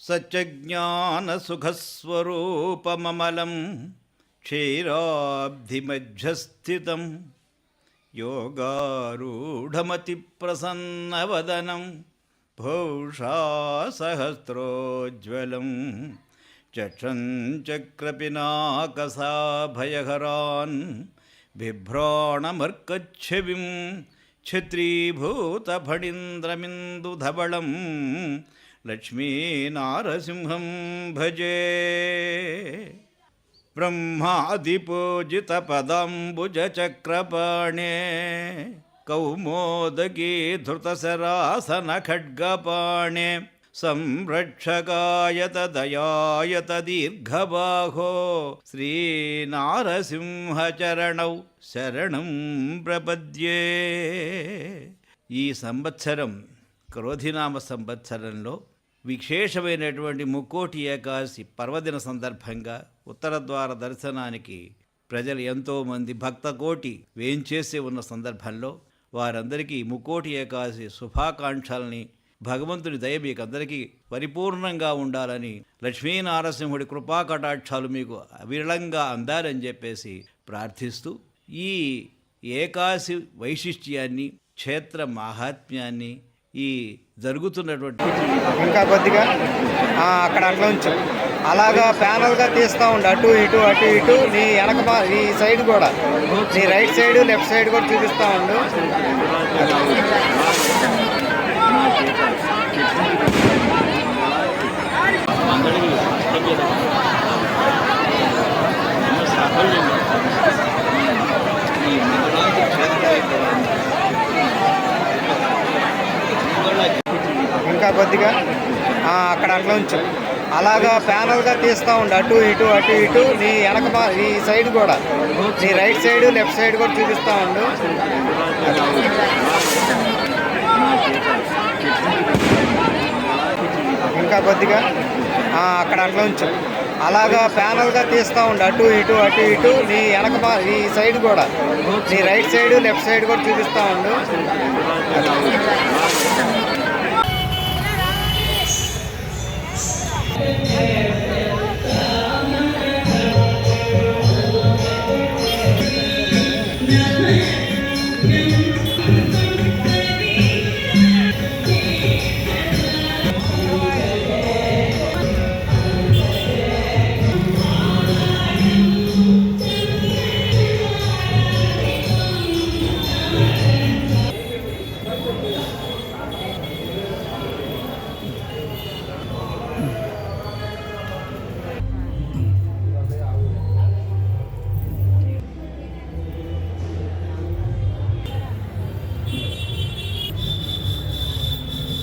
సత్యజ్ఞానసుఖస్వరూపమమలం క్షీరాబ్ధిమధ్యస్థితం యోగారూఢమతిప్రసన్నవదనం భూషాసహస్రోజ్వలం చక్షంచక్రపినాకసాభయహరాన్ బిభ్రాణమర్కచ్ఛవిం ఛత్రీభూతఫణీంద్రమిందుధవళం లక్ష్మీనారసింహం భజే. బ్రహ్మాదిపూజితపదాంబుజచక్రపాణే కౌమోదగీ ధృతశరాసనఖడ్గపాణే సంరక్షకాయత దయాయత దీర్ఘబాహో శ్రీనారసింహచరణౌ శరణం ప్రపద్యే. ఈ సంవత్సరం క్రోధినామ సంవత్సరంలో విశేషమైనటువంటి ముక్కోటి ఏకాదశి పర్వదిన సందర్భంగా ఉత్తర ద్వార దర్శనానికి ప్రజలు ఎంతోమంది భక్తకోటి వేంచేసి ఉన్న సందర్భంలో వారందరికీ ముక్కోటి ఏకాదశి శుభాకాంక్షల్ని, భగవంతుని దయ మీకు అందరికీ పరిపూర్ణంగా ఉండాలని, లక్ష్మీనారసింహుడి కృపాకటాక్షాలు మీకు అవిరళంగా అందాలని చెప్పేసి ప్రార్థిస్తూ ఈ ఏకాదశి వైశిష్ట్యాన్ని, క్షేత్ర మాహాత్మ్యాన్ని, ఈ జరుగుతున్నటువంటి ఇంకా కొద్దిగా అక్కడ అట్లా ఉంచు, అలాగా ప్యానల్గా తీస్తూ ఉండు, అటు ఇటు అటు ఇటు, నీ వెనక ఈ సైడ్ కూడా, నీ రైట్ సైడ్ లెఫ్ట్ సైడ్ కూడా చూపిస్తూ ఉండు. ఇంకా కొద్దిగా అక్కడ అట్లా ఉంచు, అలాగా ప్యానల్గా తీస్తూ ఉండు, అటు ఇటు అటు ఇటు, నీ వెనక ఈ సైడ్ కూడా, నీ రైట్ సైడ్ లెఫ్ట్ సైడ్ కూడా చూపిస్తూ ఉండు. ఇంకా కొద్దిగా అక్కడ అట్లా ఉంచు, అలాగా ప్యానల్గా తీస్తూ ఉండు, అటు ఇటు అటు ఇటు, నీ వెనక ఈ సైడ్ కూడా, నీ రైట్ సైడ్ లెఫ్ట్ సైడ్ కూడా చూపిస్తూ ఉండు.